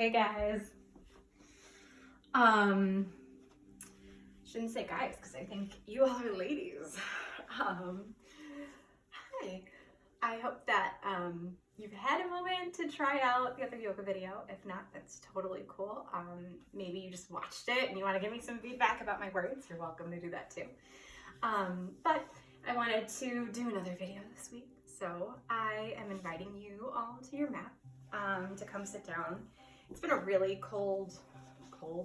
Hey guys. Shouldn't say guys because I think you all are ladies. Hi. I hope that you've had a moment to try out the other yoga video. If not, that's totally cool. Maybe you just watched it and you want to give me some feedback about my words. You're welcome to do that too. But I wanted to do another video this week. So I am inviting you all to your mat to come sit down. It's been a really cold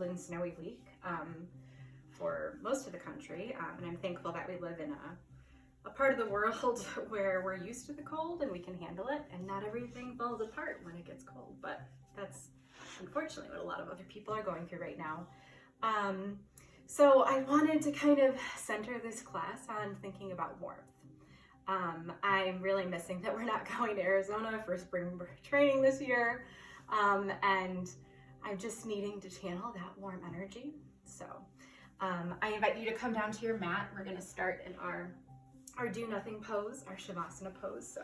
and snowy week for most of the country, and I'm thankful that we live in a part of the world where we're used to the cold and we can handle it, and not everything falls apart when it gets cold, but that's unfortunately what a lot of other people are going through right now. So I wanted to kind of center this class on thinking about warmth. I'm really missing that we're not going to Arizona for spring training this year. And I'm just needing to channel that warm energy. So I invite you to come down to your mat. We're going to start in our do nothing pose, our Shavasana pose. So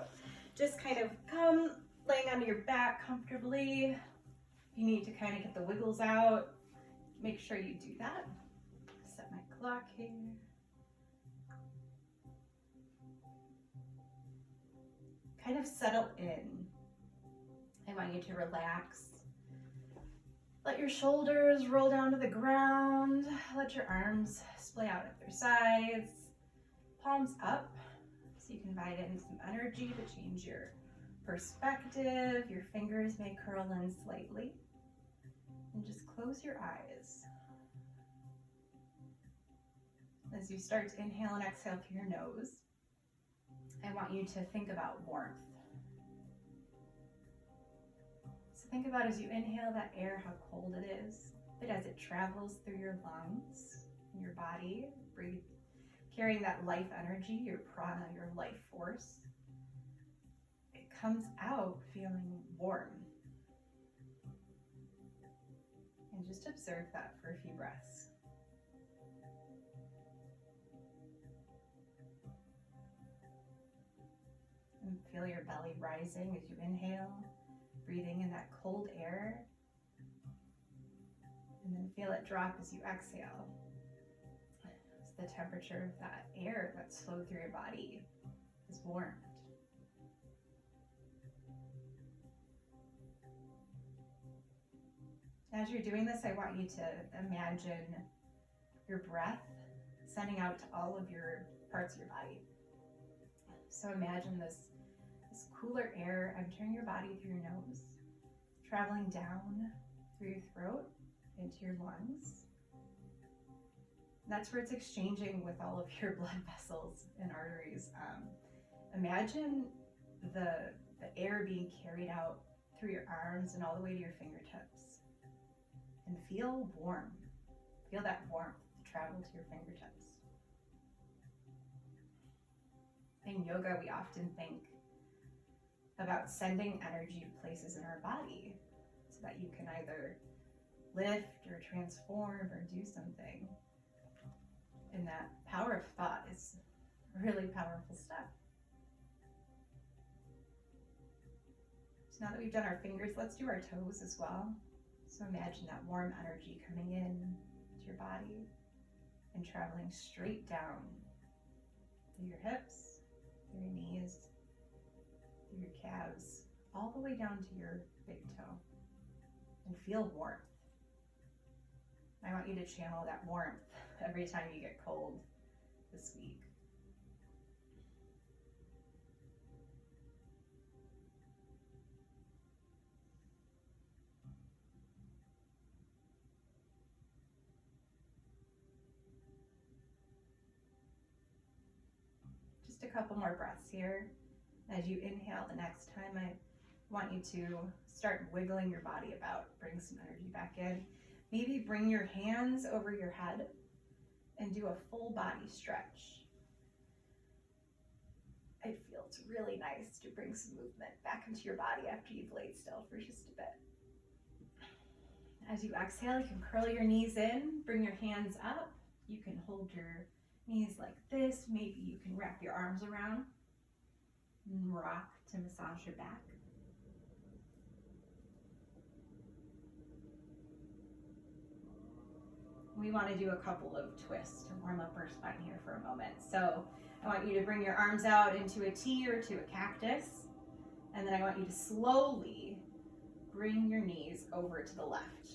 just kind of come laying onto your back comfortably. If you need to kind of get the wiggles out, make sure you do that. Set my clock here. Kind of settle in. I want you to relax. Let your shoulders roll down to the ground. Let your arms splay out at their sides. Palms up, so you can invite in some energy to change your perspective. Your fingers may curl in slightly. And just close your eyes. As you start to inhale and exhale through your nose, I want you to think about warmth. Think about as you inhale that air, how cold it is, but as it travels through your lungs and your body, breathe, carrying that life energy, your prana, your life force, it comes out feeling warm. And just observe that for a few breaths. And feel your belly rising as you inhale. Breathing in that cold air, and then feel it drop as you exhale. As the temperature of that air that's flowed through your body is warmed. As you're doing this, I want you to imagine your breath sending out to all of your parts of your body. So imagine this cooler air entering your body through your nose, traveling down through your throat into your lungs. That's where it's exchanging with all of your blood vessels and arteries. Imagine the air being carried out through your arms and all the way to your fingertips. And feel warm. Feel that warmth travel to your fingertips. In yoga, we often think about sending energy to places in our body so that you can either lift or transform or do something. And that power of thought is a really powerful step. So now that we've done our fingers, let's do our toes as well. So imagine that warm energy coming in to your body and traveling straight down through your hips, through your knees, through your calves, all the way down to your big toe, and feel warmth. I want you to channel that warmth every time you get cold this week. Just a couple more breaths here. As you inhale the next time, I want you to start wiggling your body about. Bring some energy back in. Maybe bring your hands over your head and do a full body stretch. It feels really nice to bring some movement back into your body after you've laid still for just a bit. As you exhale, you can curl your knees in, bring your hands up. You can hold your knees like this. Maybe you can wrap your arms around and rock to massage your back. we want to do a couple of twists to warm up our spine here for a moment. So I want you to bring your arms out into a T or to a cactus. And then I want you to slowly bring your knees over to the left.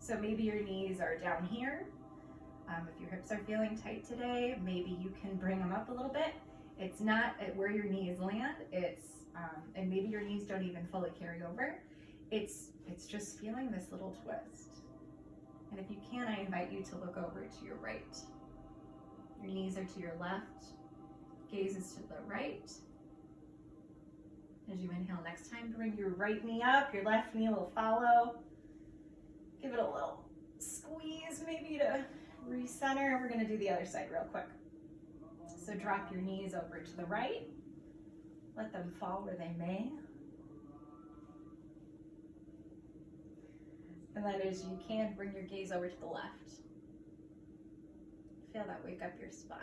So maybe your knees are down here. If your hips are feeling tight today, maybe you can bring them up a little bit. It's not at where your knees land, and maybe your knees don't even fully carry over. It's just feeling this little twist. And if you can, I invite you to look over to your right. Your knees are to your left, gaze is to the right. As you inhale next time, bring your right knee up, your left knee will follow. Give it a little squeeze maybe to recenter. We're gonna do the other side real quick. So drop your knees over to the right. Let them fall where they may. And then as you can, bring your gaze over to the left. Feel that wake up your spine.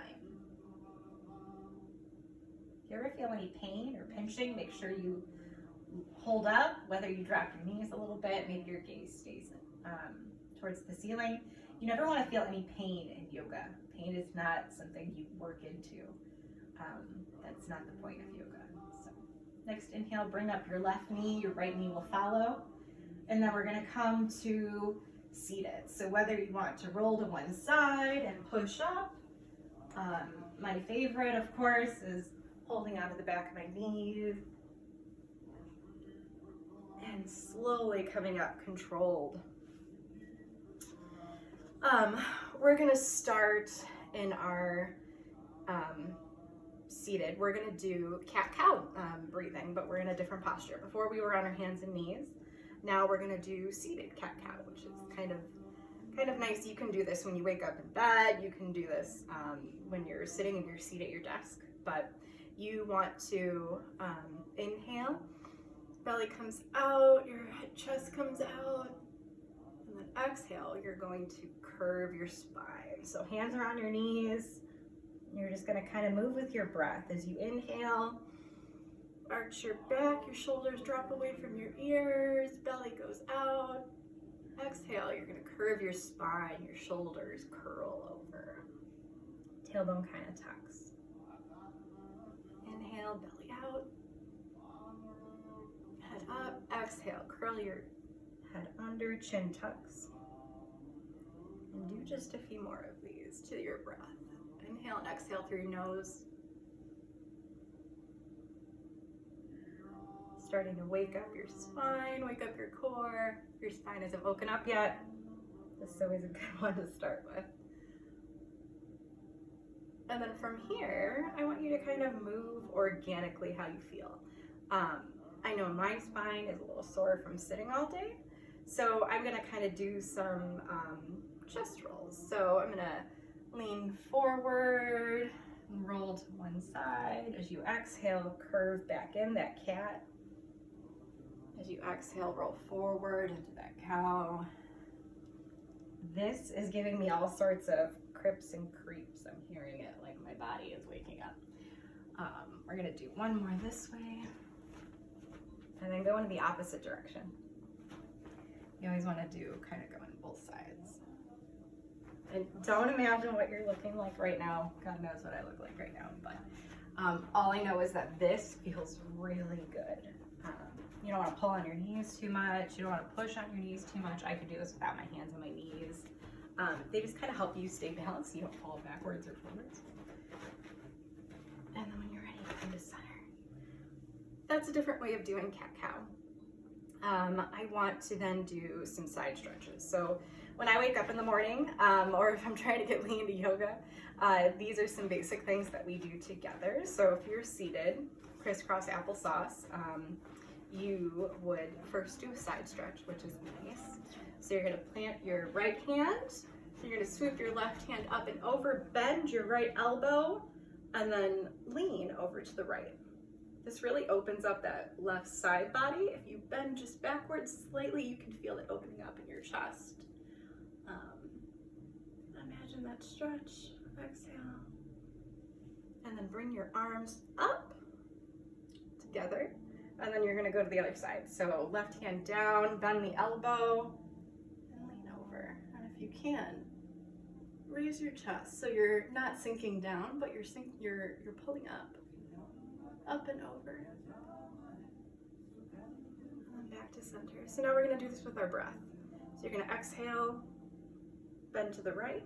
If you ever feel any pain or pinching, make sure you hold up, whether you drop your knees a little bit, maybe your gaze stays towards the ceiling. You never want to feel any pain in yoga. Pain is not something you work into. That's not the point of yoga. So next inhale, bring up your left knee, your right knee will follow. And then we're going to come to seated. So whether you want to roll to one side and push up, my favorite, of course, is holding onto the back of my knees and slowly coming up controlled. We're going to start in our seated. We're going to do cat-cow breathing, but we're in a different posture. Before we were on our hands and knees. Now we're going to do seated cat-cow, which is kind of nice. You can do this when you wake up in bed. You can do this when you're sitting in your seat at your desk. But you want to inhale, belly comes out, your chest comes out, and then exhale, you're going to curve your spine. So hands are on your knees. You're just going to kind of move with your breath. As you inhale, arch your back, your shoulders drop away from your ears, belly goes out. Exhale, you're going to curve your spine, your shoulders curl over. Tailbone kind of tucks. Inhale, belly out. Head up, exhale, curl your head under, chin tucks. And do just a few more of these to your breath. Inhale and exhale through your nose. Starting to wake up your spine, wake up your core. If your spine isn't woken up yet, this is always a good one to start with. And then from here, I want you to kind of move organically how you feel. I know my spine is a little sore from sitting all day, so I'm gonna kind of do some chest rolls. So I'm gonna lean forward, roll to one side. As you exhale, curve back in that cat. As you exhale, roll forward into that cow. This is giving me all sorts of crips and creeps. I'm hearing it like my body is waking up. We're gonna do one more this way and then go in the opposite direction. You always wanna do kind of go on both sides. And don't imagine what you're looking like right now. God knows what I look like right now, but all I know is that this feels really good. You don't want to pull on your knees too much. You don't want to push on your knees too much. I could do this without my hands on my knees. They just kind of help you stay balanced so you don't fall backwards or forwards. And then when you're ready, come to center. That's a different way of doing cat-cow. I want to then do some side stretches. So when I wake up in the morning, or if I'm trying to get lean to yoga, these are some basic things that we do together. So if you're seated, crisscross applesauce, you would first do a side stretch, which is nice. So you're gonna plant your right hand, you're gonna swoop your left hand up and over, bend your right elbow, and then lean over to the right. This really opens up that left side body. If you bend just backwards slightly, you can feel it opening up in your chest. Imagine that stretch, exhale. And then bring your arms up together. And then you're gonna go to the other side. So left hand down, bend the elbow, and lean over. can, raise your chest so you're not sinking down, but you're pulling up and over, and back to center. So now we're going to do this with our breath. So you're going to exhale, bend to the right,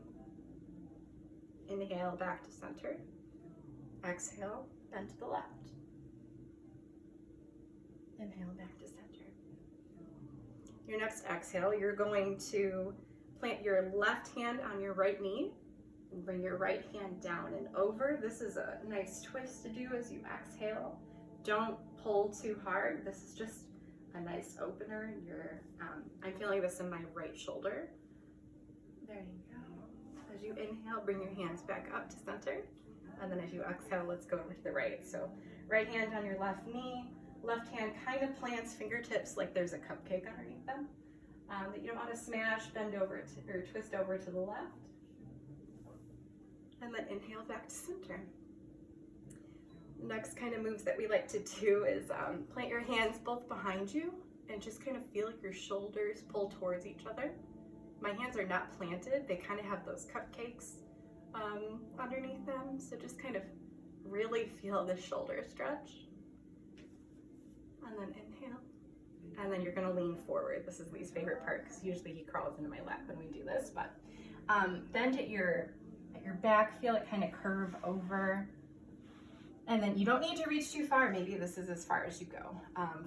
inhale, back to center, exhale, bend to the left, inhale, back to center. Your next exhale, you're going to plant your left hand on your right knee and bring your right hand down and over. This is a nice twist to do as you exhale. Don't pull too hard. This is just a nice opener. I'm feeling this in my right shoulder. There you go. As you inhale, bring your hands back up to center. And then as you exhale, let's go over to the right. So right hand on your left knee, left hand kind of plants fingertips like there's a cupcake underneath them. That you don't want to smash, bend over or twist over to the left. And then inhale back to center. Next kind of moves that we like to do is plant your hands both behind you and just kind of feel like your shoulders pull towards each other. My hands are not planted. They kind of have those cupcakes underneath them. So just kind of really feel the shoulder stretch. And then inhale. And then you're gonna lean forward. This is Lee's favorite part because usually he crawls into my lap when we do this, but bend at your back, feel it kind of curve over. And then you don't need to reach too far. Maybe this is as far as you go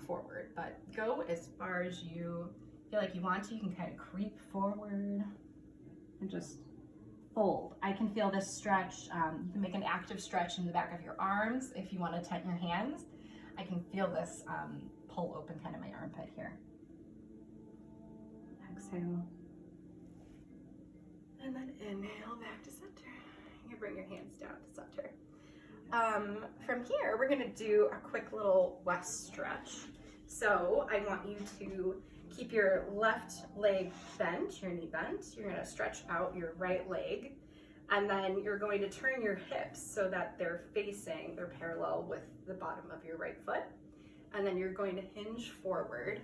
forward, but go as far as you feel like you want to. You can kind of creep forward and just fold. I can feel this stretch. You can make an active stretch in the back of your arms if you want to tighten your hands. I can feel this pull open kind of my armpit here. Exhale. And then inhale back to center. You bring your hands down to center. From here, we're gonna do a quick little west stretch. So I want you to keep your left leg bent, your knee bent. You're gonna stretch out your right leg. And then you're going to turn your hips so that they're parallel with the bottom of your right foot. And then you're going to hinge forward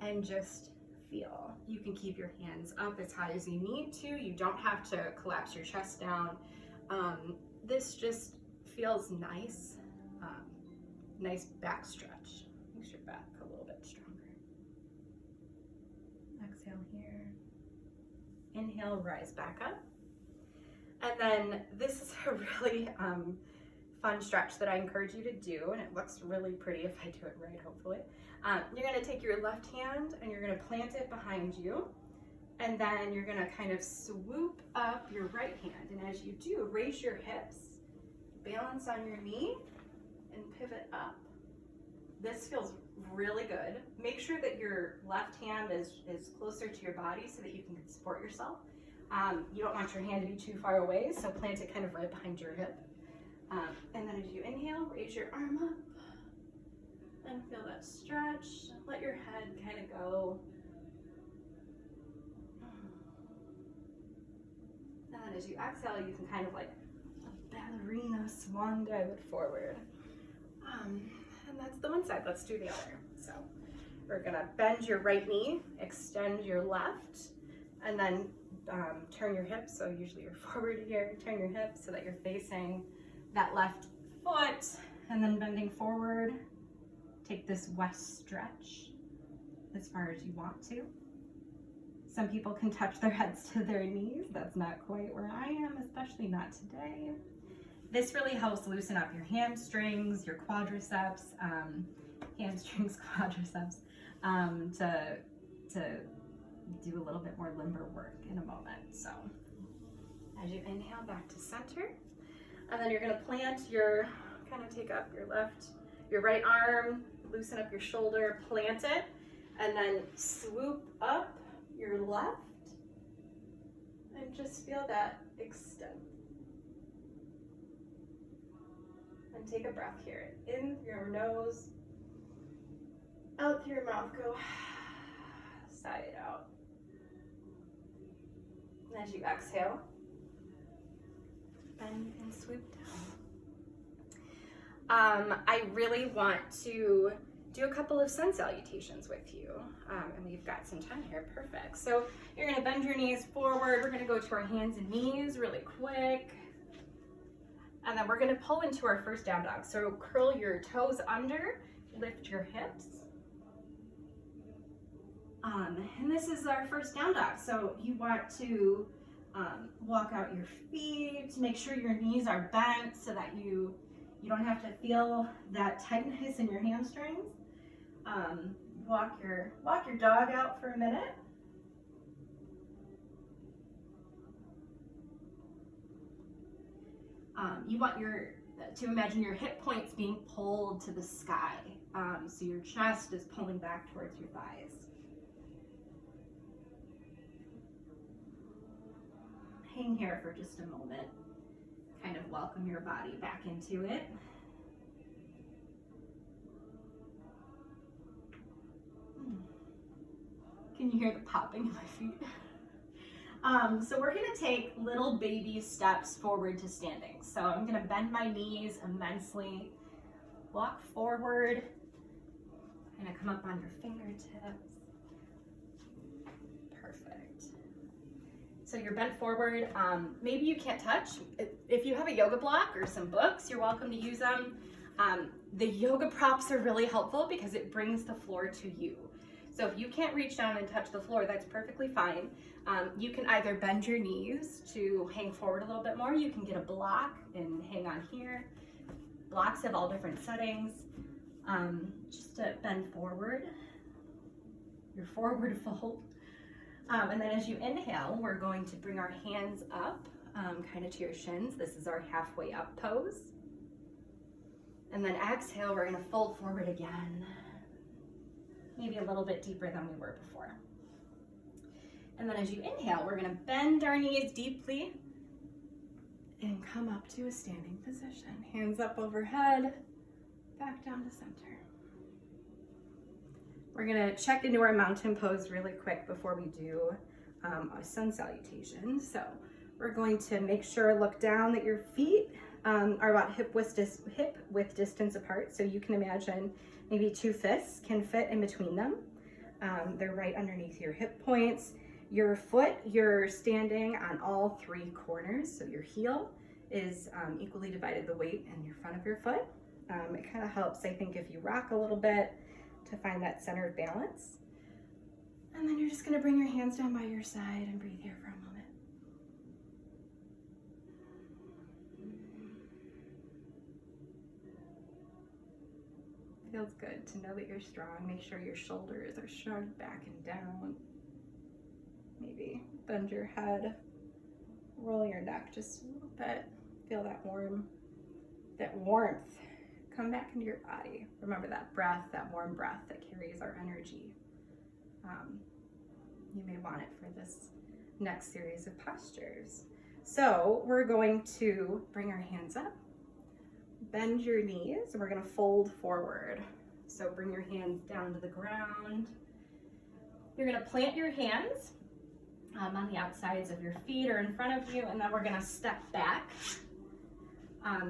and just feel. You can keep your hands up as high as you need to. You don't have to collapse your chest down. This just feels nice. Nice back stretch. Makes your back a little bit stronger. Exhale here. Inhale, rise back up. And then this is a really fun stretch that I encourage you to do, and it looks really pretty if I do it right, hopefully. You're gonna take your left hand and you're gonna plant it behind you, and then you're gonna kind of swoop up your right hand. And as you do, raise your hips, balance on your knee, and pivot up. This feels really good. Make sure that your left hand is closer to your body so that you can support yourself. You don't want your hand to be too far away, so plant it kind of right behind your hip. And then as you inhale, raise your arm up and feel that stretch. Let your head kind of go. And then as you exhale, you can kind of like a ballerina swan dive forward. And that's the one side. Let's do the other. So we're gonna bend your right knee, extend your left, and then turn your hips. So usually you're forward here. Turn your hips so that you're facing that left foot, and then bending forward. Take this west stretch as far as you want to. Some people can touch their heads to their knees. That's not quite where I am, especially not today. This really helps loosen up your hamstrings, your quadriceps, quadriceps, to do a little bit more limber work in a moment. So as you inhale back to center, and then you're gonna plant kind of take up your right arm, loosen up your shoulder, plant it, and then swoop up your left, and just feel that extend. And take a breath here. In through your nose, out through your mouth, go sigh it out. And as you exhale, bend and swoop down. I really want to do a couple of sun salutations with you. And we've got some time here, perfect. So you're gonna bend your knees forward. We're gonna go to our hands and knees really quick. And then we're gonna pull into our first down dog. So curl your toes under, lift your hips. And this is our first down dog. So you want to walk out your feet, make sure your knees are bent so that you don't have to feel that tightness in your hamstrings. Walk your dog out for a minute. You want to imagine your hip points being pulled to the sky. So your chest is pulling back towards your thighs. Hang here for just a moment. Kind of welcome your body back into it. Can you hear the popping of my feet? So we're gonna take little baby steps forward to standing. So I'm gonna bend my knees immensely, walk forward, and I come up on your fingertips. Perfect. So you're bent forward. Maybe you can't touch. If you have a yoga block or some books, you're welcome to use them. The yoga props are really helpful because it brings the floor to you. So if you can't reach down and touch the floor, that's perfectly fine. You can either bend your knees to hang forward a little bit more. You can get a block and hang on here. Blocks have all different settings. Just to bend forward, your forward fold. And then as you inhale, we're going to bring our hands up, kind of to your shins. This is our halfway up pose. And then exhale, we're gonna fold forward again. Maybe a little bit deeper than we were before. And then as you inhale, we're gonna bend our knees deeply and come up to a standing position. Hands up overhead, back down to center. We're gonna check into our mountain pose really quick before we do a sun salutation. So we're going to make sure, look down, that your feet are about hip width distance apart. So you can imagine maybe 2 fists can fit in between them. They're right underneath your hip points. Your foot, you're standing on all 3 corners. So your heel is equally divided the weight in your front of your foot. It kind of helps, I think, if you rock a little bit to find that center of balance. And then you're just gonna bring your hands down by your side and breathe here for a moment. Feels good to know that you're strong. Make sure your shoulders are shrugged back and down. Maybe bend your head, roll your neck just a little bit. Feel that warmth come back into your body. Remember that breath, that warm breath that carries our energy. You may want it for this next series of postures. So we're going to bring our hands up, bend your knees, and we're gonna fold forward. So bring your hands down to the ground. You're gonna plant your hands on the outsides of your feet or in front of you, and then we're gonna step back.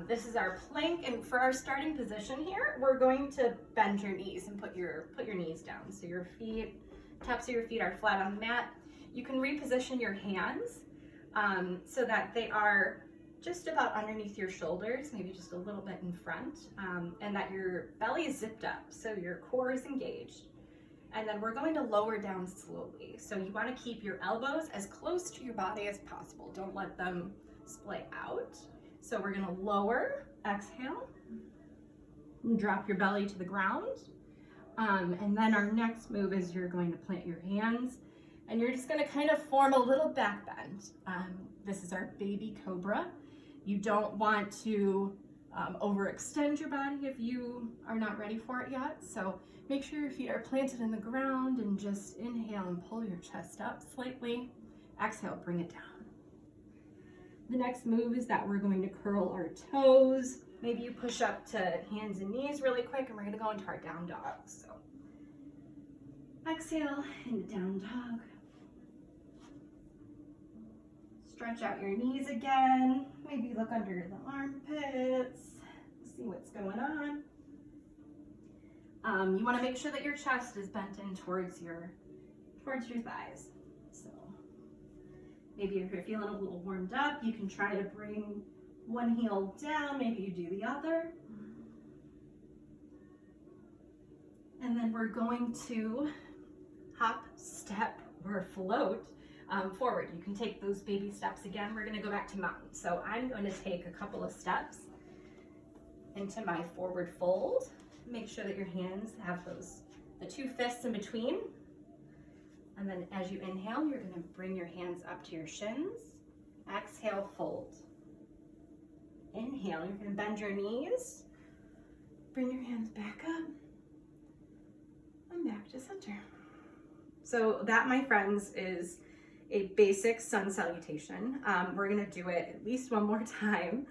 This is our plank, and for our starting position here, we're going to bend your knees and put your knees down. So your feet, tops of your feet are flat on the mat. You can reposition your hands so that they are just about underneath your shoulders, maybe just a little bit in front, and that your belly is zipped up, so your core is engaged. And then we're going to lower down slowly. So you want to keep your elbows as close to your body as possible. Don't let them splay out. So we're gonna lower, exhale, and drop your belly to the ground. And then our next move is you're going to plant your hands and you're just gonna kind of form a little back bend. This is our baby cobra. You don't want to overextend your body if you are not ready for it yet. So make sure your feet are planted in the ground and just inhale and pull your chest up slightly. Exhale, bring it down. The next move is that we're going to curl our toes. Maybe you push up to hands and knees really quick, and we're gonna go into our down dog. So exhale into down dog. Stretch out your knees again. Maybe look under the armpits, see what's going on. You want to make sure that your chest is bent in towards your thighs. So maybe if you're feeling a little warmed up, you can try to bring one heel down, maybe you do the other. And then we're going to hop, step, or float forward. You can take those baby steps again. We're gonna go back to mountain. So I'm going to take a couple of steps into my forward fold. Make sure that your hands have the two fists in between. And then as you inhale, you're gonna bring your hands up to your shins. Exhale, fold. Inhale, you're gonna bend your knees. Bring your hands back up and back to center. So that, my friends, is a basic sun salutation. We're gonna do it at least one more time.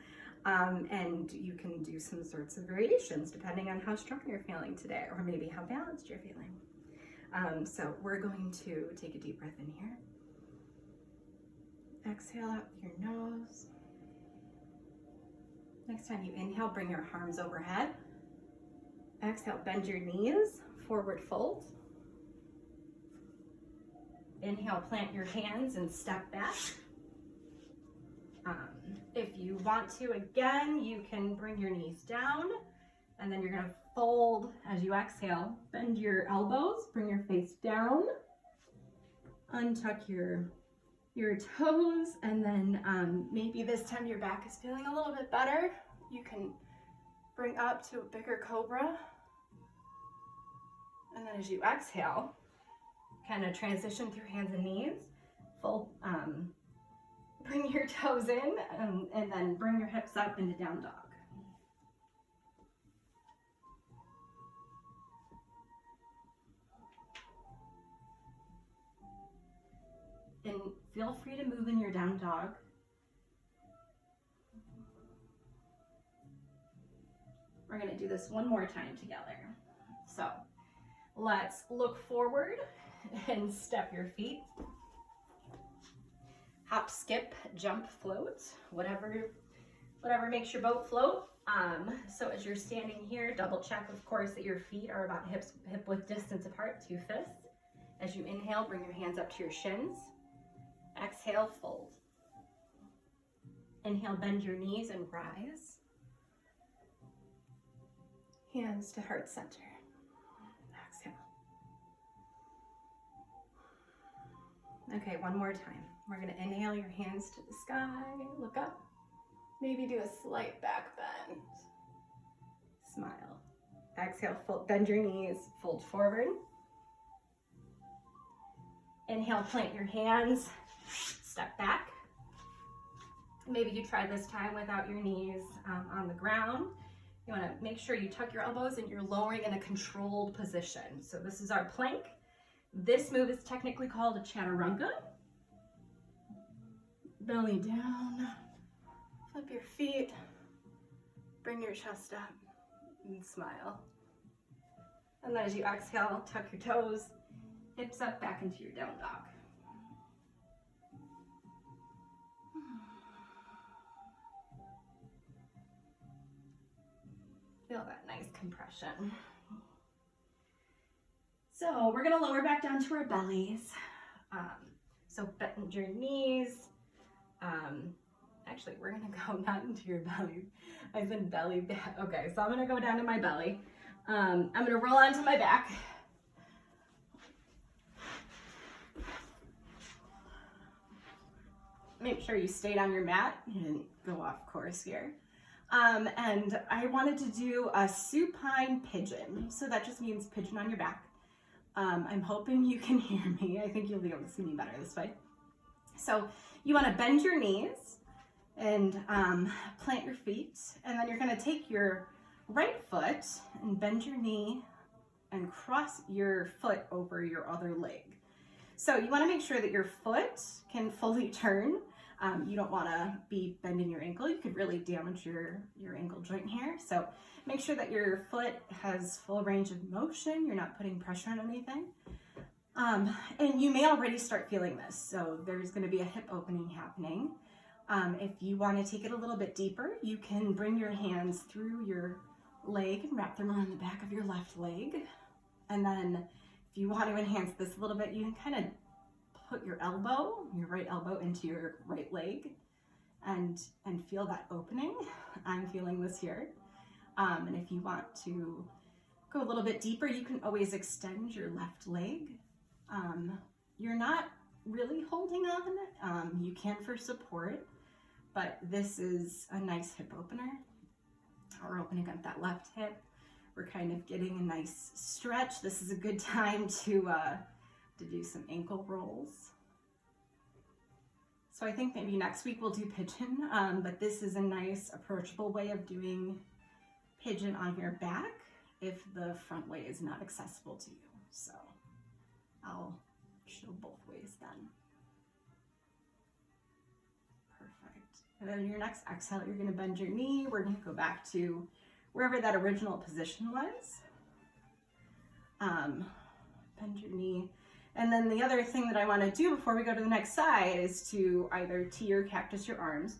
And you can do some sorts of variations depending on how strong you're feeling today, or maybe how balanced you're feeling. So we're going to take a deep breath in here. Exhale out your nose. Next time you inhale, bring your arms overhead. Exhale, bend your knees, forward fold. Inhale, plant your hands and step back. If you want to, again, you can bring your knees down, and then you're gonna fold as you exhale. Bend your elbows, bring your face down, untuck your toes, and then maybe this time your back is feeling a little bit better. You can bring up to a bigger cobra. And then as you exhale, kind of transition through hands and knees. Fold, bring your toes in, and then bring your hips up into down dog. And feel free to move in your down dog. We're gonna do this one more time together. So let's look forward and step your feet. Hop, skip, jump, float, whatever makes your boat float. So as you're standing here, double check, of course, that your feet are about hip width distance apart, 2 fists. As you inhale, bring your hands up to your shins. Exhale, fold. Inhale, bend your knees and rise. Hands to heart center. Exhale. Okay, one more time. We're gonna inhale, your hands to the sky, look up. Maybe do a slight back bend. Smile. Exhale, fold, bend your knees, fold forward. Inhale, plant your hands, step back. Maybe you try this time without your knees on the ground. You wanna make sure you tuck your elbows and you're lowering in a controlled position. So this is our plank. This move is technically called a chaturanga. Belly down, flip your feet, bring your chest up and smile. And then as you exhale, tuck your toes, hips up, back into your down dog. Feel that nice compression. So we're gonna lower back down to our bellies. So bend your knees. Actually, we're gonna go not into your belly. I said belly back. Okay, so I'm gonna go down to my belly. I'm gonna roll onto my back. Make sure you stayed on your mat. You didn't go off course here. And I wanted to do a supine pigeon. So that just means pigeon on your back. I'm hoping you can hear me. I think you'll be able to see me better this way. So you want to bend your knees and plant your feet. And then you're going to take your right foot and bend your knee and cross your foot over your other leg. So you want to make sure that your foot can fully turn. You don't want to be bending your ankle. You could really damage your ankle joint here. So make sure that your foot has full range of motion. You're not putting pressure on anything. And you may already start feeling this. So there's going to be a hip opening happening. If you want to take it a little bit deeper, you can bring your hands through your leg and wrap them around the back of your left leg. And then if you want to enhance this a little bit, you can kind of put your right elbow into your right leg and feel that opening. I'm feeling this here. And if you want to go a little bit deeper, you can always extend your left leg. You're not really holding on. You can for support, but this is a nice hip opener. We're opening up that left hip. We're kind of getting a nice stretch. This is a good time to do some ankle rolls. So I think maybe next week we'll do pigeon, but this is a nice approachable way of doing pigeon on your back if the front way is not accessible to you. So I'll show both ways then. Perfect. And then your next exhale, you're going to bend your knee. We're going to go back to wherever that original position was. Bend your knee. And then the other thing that I want to do before we go to the next side is to either T or cactus your arms.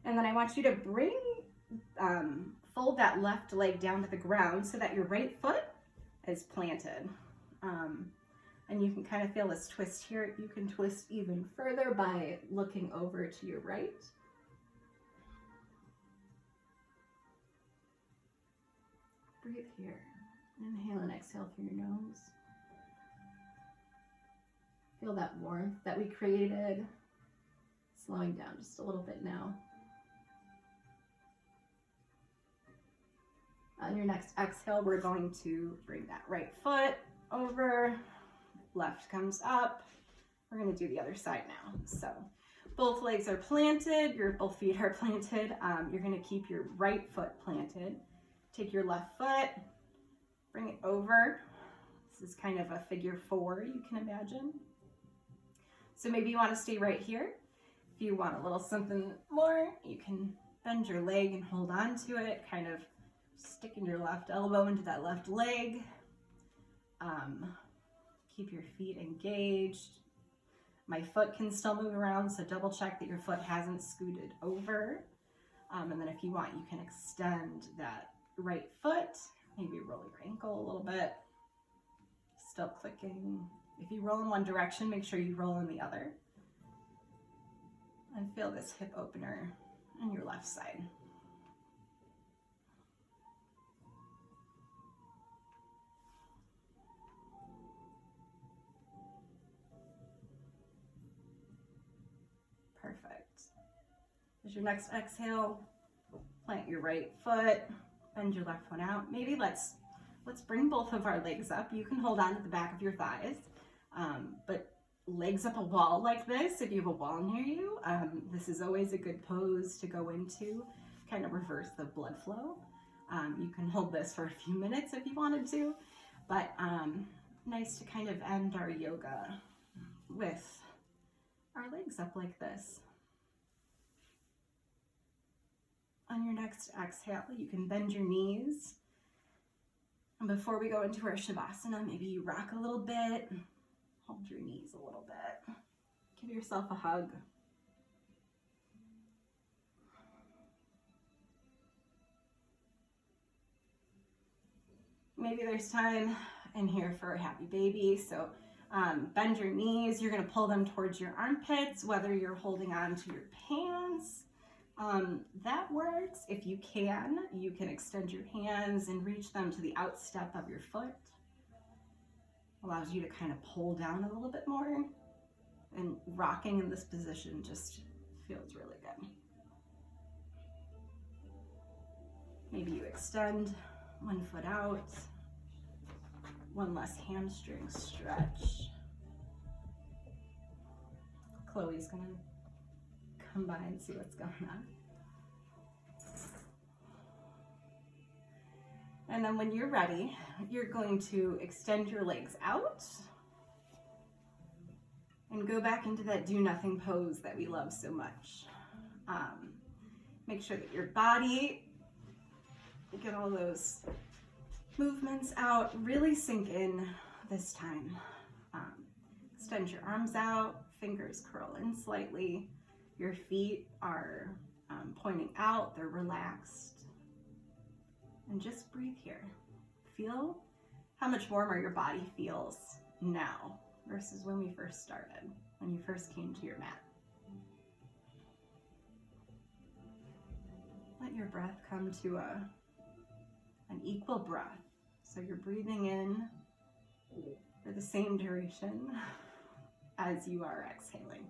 And then I want you to bring, fold that left leg down to the ground so that your right foot is planted. And you can kind of feel this twist here. You can twist even further by looking over to your right. Breathe here. Inhale and exhale through your nose. Feel that warmth that we created. Slowing down just a little bit now. On your next exhale, we're going to bring that right foot over. Left comes up. We're going to do the other side now. So both legs are planted. Both feet are planted. You're going to keep your right foot planted. Take your left foot, bring it over. This is kind of a figure 4, you can imagine. So maybe you want to stay right here. If you want a little something more, you can bend your leg and hold on to it, kind of sticking your left elbow into that left leg. Keep your feet engaged. My foot can still move around, so double check that your foot hasn't scooted over. And then if you want, you can extend that right foot, maybe roll your ankle a little bit. Still clicking. If you roll in one direction, make sure you roll in the other. And feel this hip opener on your left side. Perfect. As your next exhale, plant your right foot, bend your left one out. Maybe let's bring both of our legs up. You can hold on to the back of your thighs, but legs up a wall like this, if you have a wall near you, this is always a good pose to go into, kind of reverse the blood flow. You can hold this for a few minutes if you wanted to, but nice to kind of end our yoga with our legs up like this. On your next exhale, you can bend your knees. And before we go into our Shavasana, maybe you rock a little bit, hold your knees a little bit. Give yourself a hug. Maybe there's time in here for a happy baby. So bend your knees. You're going to pull them towards your armpits, whether you're holding on to your pants. That works. If you can extend your hands and reach them to the outstep of your foot. Allows you to kind of pull down a little bit more. And rocking in this position just feels really good. Maybe you extend one foot out. One less hamstring stretch. Chloe's gonna come by and see what's going on. And then when you're ready, you're going to extend your legs out and go back into that do nothing pose that we love so much. Make sure that your body, get all those movements out, really sink in this time. Extend your arms out, fingers curl in slightly. Your feet are pointing out, they're relaxed. And just breathe here. Feel how much warmer your body feels now versus when we first started, when you first came to your mat. Let your breath come to an equal breath. So you're breathing in for the same duration as you are exhaling.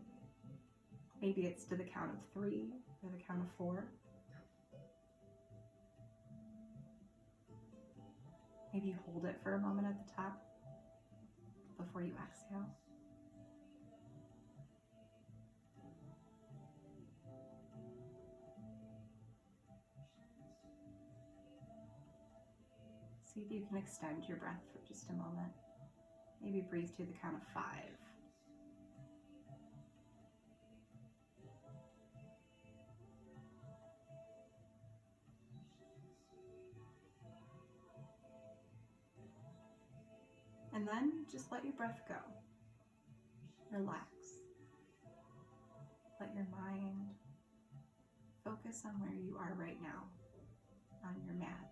Maybe it's to the count of 3 or the count of 4. Maybe hold it for a moment at the top before you exhale. See if you can extend your breath for just a moment. Maybe breathe to the count of 5. And then just let your breath go. Relax. Let your mind focus on where you are right now on your mat.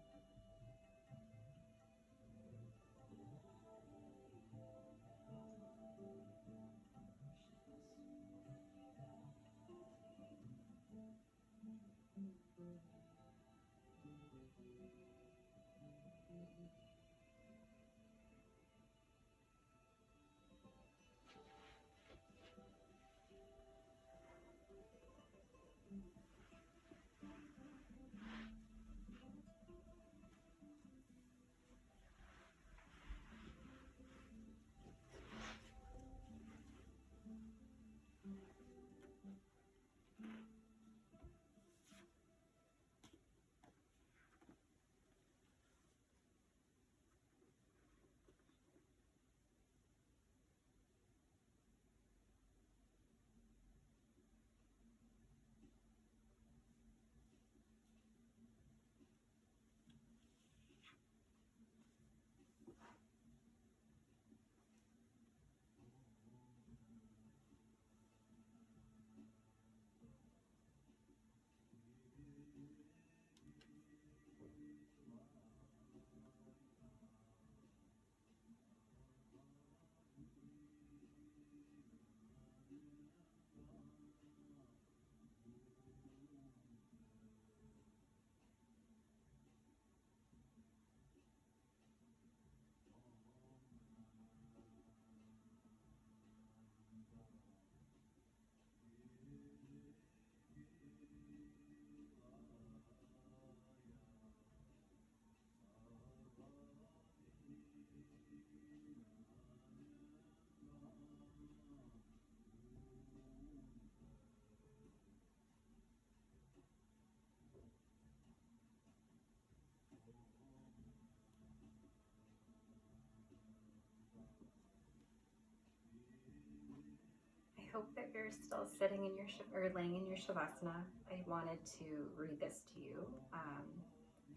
I hope that you're still sitting in your or laying in your shavasana. I wanted to read this to you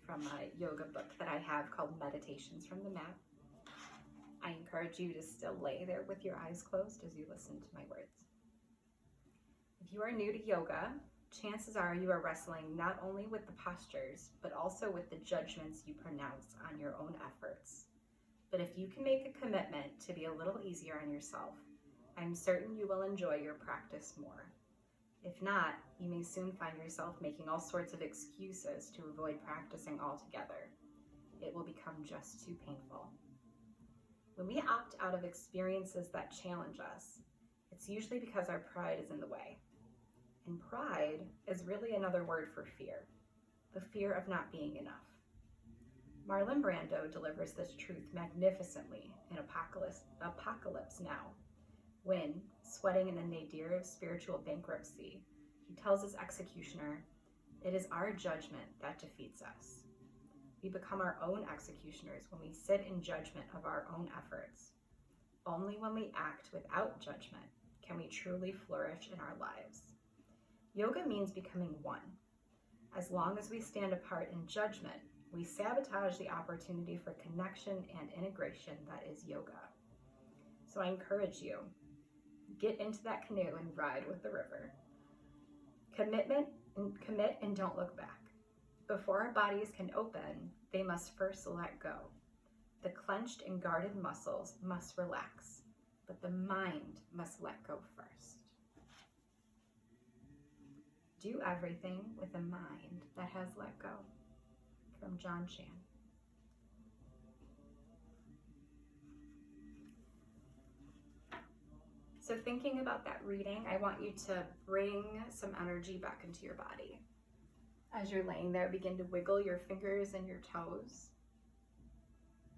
from a yoga book that I have called Meditations from the Mat. I encourage you to still lay there with your eyes closed as you listen to my words. If you are new to yoga, chances are you are wrestling not only with the postures, but also with the judgments you pronounce on your own efforts. But if you can make a commitment to be a little easier on yourself, I'm certain you will enjoy your practice more. If not, you may soon find yourself making all sorts of excuses to avoid practicing altogether. It will become just too painful. When we opt out of experiences that challenge us, it's usually because our pride is in the way. And pride is really another word for fear, the fear of not being enough. Marlon Brando delivers this truth magnificently in Apocalypse Now, when, sweating in the nadir of spiritual bankruptcy, he tells his executioner, "It is our judgment that defeats us." We become our own executioners when we sit in judgment of our own efforts. Only when we act without judgment can we truly flourish in our lives. Yoga means becoming one. As long as we stand apart in judgment, we sabotage the opportunity for connection and integration that is yoga. So I encourage you, get into that canoe and ride with the river. Commit and don't look back. Before our bodies can open, they must first let go. The clenched and guarded muscles must relax, but the mind must let go first. Do everything with a mind that has let go. From John Chan. So thinking about that reading, I want you to bring some energy back into your body. As you're laying there, begin to wiggle your fingers and your toes.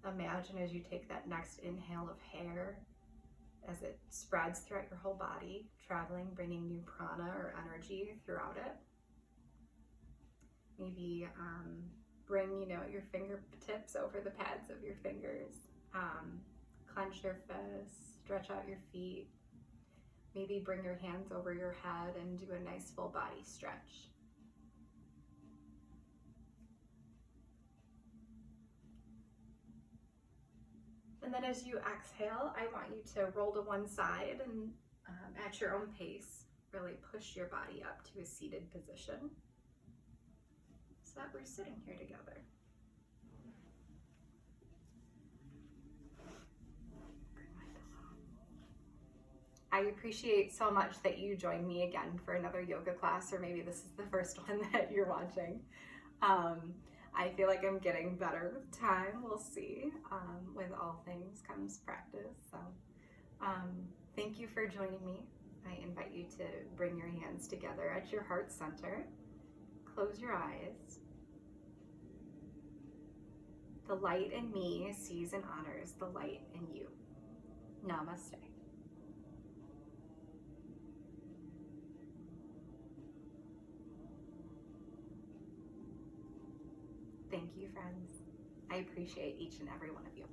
Imagine as you take that next inhale of air, as it spreads throughout your whole body, traveling, bringing new prana or energy throughout it. Maybe bring, your fingertips over the pads of your fingers. Clench your fists, stretch out your feet. Maybe bring your hands over your head and do a nice full body stretch. And then as you exhale, I want you to roll to one side and at your own pace, really push your body up to a seated position so that we're sitting here together. I appreciate so much that you joined me again for another yoga class, or maybe this is the first one that you're watching. I feel like I'm getting better with time. We'll see. With all things comes practice. So thank you for joining me. I invite you to bring your hands together at your heart center. Close your eyes. The light in me sees and honors the light in you. Namaste. Thank you, friends. I appreciate each and every one of you.